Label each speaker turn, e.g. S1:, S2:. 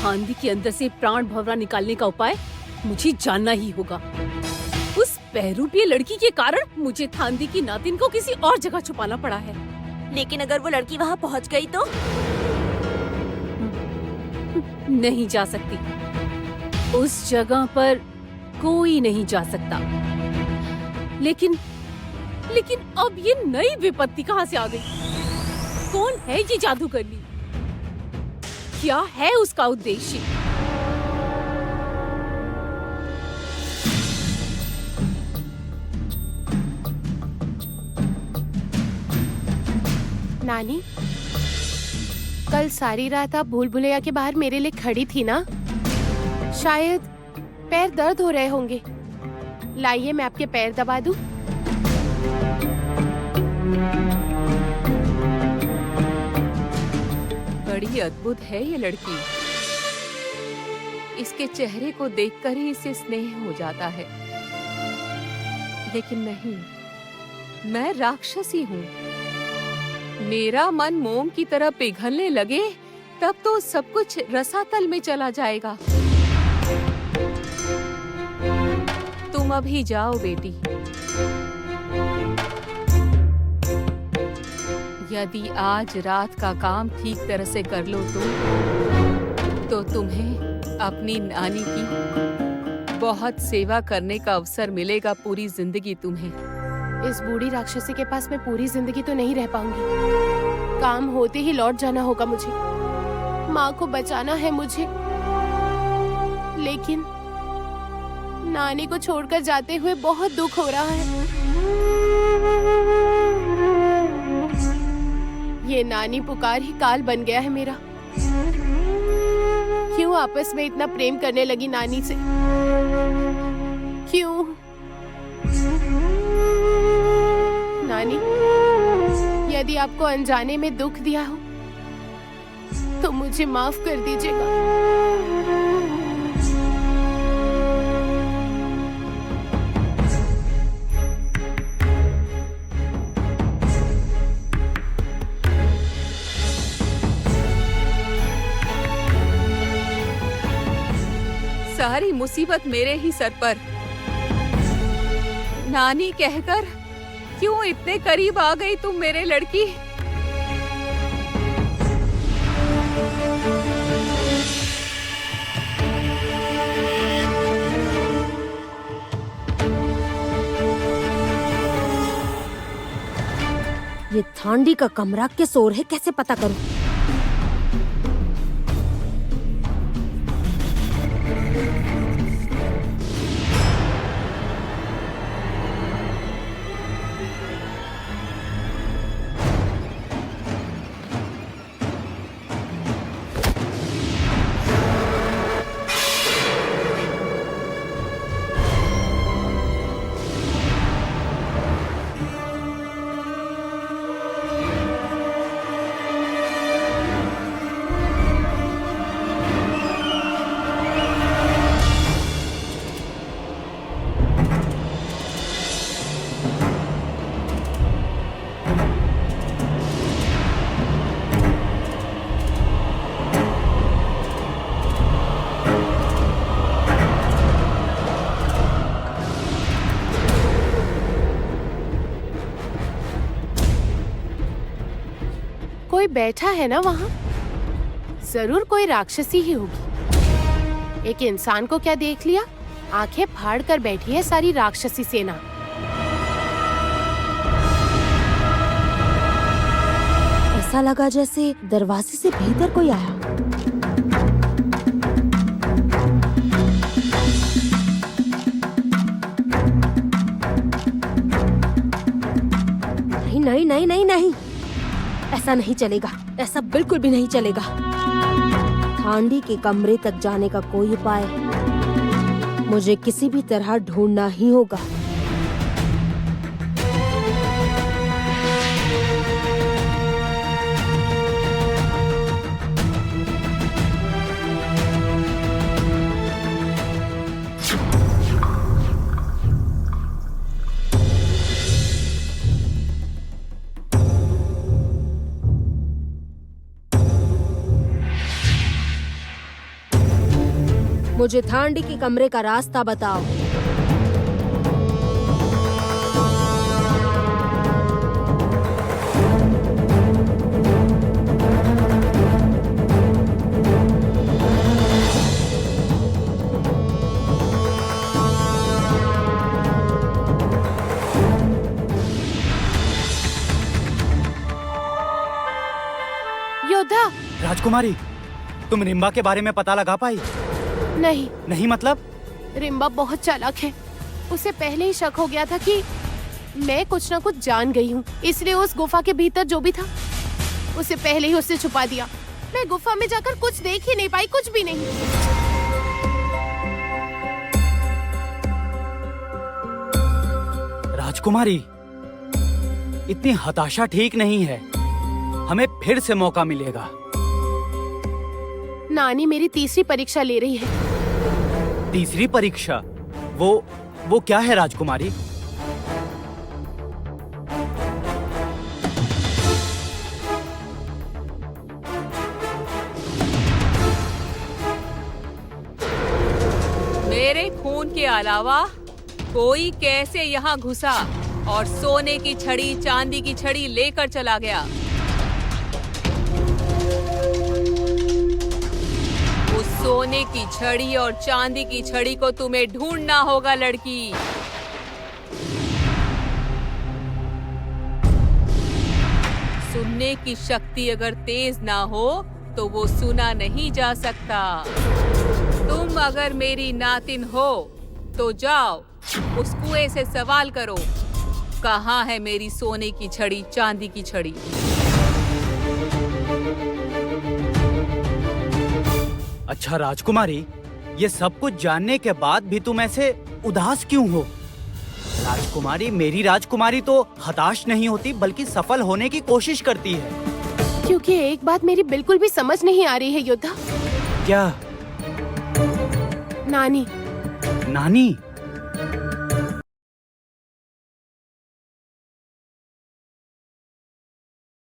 S1: थांदी के अंदर से प्राण भंवरा निकालने का उपाय मुझे जानना ही होगा। उस बहरूपीय लड़की के कारण मुझे थांदी की नातिन को किसी और जगह छुपाना पड़ा है।
S2: लेकिन अगर वो लड़की वहाँ पहुँच गई तो?
S1: नहीं जा सकती। उस जगह पर कोई नहीं जा सकता। लेकिन अब ये नई विपत्ति कहाँ से आ गई? कौन है ये जादूगरनी? क्या है उसका उद्देश्य?
S3: नानी, कल सारी रात आप भूल भुलैया के बाहर मेरे लिए खड़ी थी ना? शायद पैर दर्द हो रहे होंगे। लाइए मैं आपके पैर दबा दूं।
S1: बड़ी अद्भुत है ये लड़की। इसके चेहरे को देखकर ही इसे स्नेह हो जाता है। लेकिन नहीं, मैं राक्षसी हूँ। मेरा मन मोम की तरह पिघलने लगे तब तो सब कुछ रसातल में चला जाएगा। तुम अभी जाओ बेटी। यदि आज रात का काम ठीक तरह से कर लो तो तुम्हें अपनी नानी की बहुत सेवा करने का अवसर मिलेगा पूरी जिंदगी तुम्हें।
S3: इस बूढ़ी राक्षसी के पास मैं पूरी जिंदगी तो नहीं रह पाऊंगी। काम होते ही लौट जाना होगा मुझे। माँ को बचाना है मुझे। लेकिन नानी को छोड़कर जाते हुए बहुत दुख हो रहा है। ये नानी पुकार ही काल बन गया है मेरा। क्यों आपस में इतना प्रेम करने लगी नानी से? क्यों? नानी, यदि आपको अनजाने में दुख दिया हो तो मुझे माफ कर दीजिएगा।
S1: सारी मुसीबत मेरे ही सर पर। नानी कहकर क्यों इतने करीब आ गई तुम मेरे लड़की?
S4: ये थांडी का कमरा किस ओर है, कैसे पता करूं?
S3: कोई बैठा है ना वहाँ? जरूर कोई राक्षसी ही होगी। एक इंसान को क्या देख लिया? आंखें फाड़ कर बैठी है सारी राक्षसी सेना।
S4: ऐसा लगा जैसे दरवाजे से भीतर कोई आया। नहीं नहीं नहीं नहीं नहीं, ऐसा नहीं चलेगा। ऐसा बिल्कुल भी नहीं चलेगा। थांडी के कमरे तक जाने का कोई उपाय मुझे किसी भी तरह ढूंढना ही होगा। मुझे थांडी के कमरे का रास्ता बताओ।
S3: योद्धा।
S5: राजकुमारी, तुम रिम्बा के बारे में पता लगा पाई?
S3: नहीं,
S5: नहीं मतलब?
S3: रिम्बा बहुत चालाक है। उसे पहले ही शक हो गया था कि मैं कुछ ना कुछ जान गई हूँ, इसलिए उस गुफा के भीतर जो भी था उसे पहले ही उससे छुपा दिया। मैं गुफा में जाकर कुछ देख ही नहीं पाई, कुछ भी नहीं।
S5: राजकुमारी, इतनी हताशा ठीक नहीं है। हमें फिर से मौका मिलेगा।
S3: नानी मेरी तीसरी परीक्षा ले रही है।
S5: तीसरी परीक्षा? वो क्या है राजकुमारी?
S1: मेरे खून के अलावा कोई कैसे यहाँ घुसा और सोने की छड़ी, चांदी की छड़ी लेकर चला गया? उस सोने की छड़ी और चांदी की छड़ी को तुम्हें ढूंढना होगा लड़की। सुनने की शक्ति अगर तेज ना हो तो वो सुना नहीं जा सकता। तुम अगर मेरी नातिन हो तो जाओ उस कुएं से सवाल करो, कहाँ है मेरी सोने की छड़ी, चांदी की छड़ी?
S5: अच्छा राजकुमारी, ये सब कुछ जानने के बाद भी तुम ऐसे उदास क्यों हो? राजकुमारी, मेरी राजकुमारी तो हताश नहीं होती बल्कि सफल होने की कोशिश करती है।
S3: क्योंकि एक बात मेरी बिल्कुल भी समझ नहीं आ रही है योद्धा।
S5: क्या?
S3: नानी।
S5: नानी?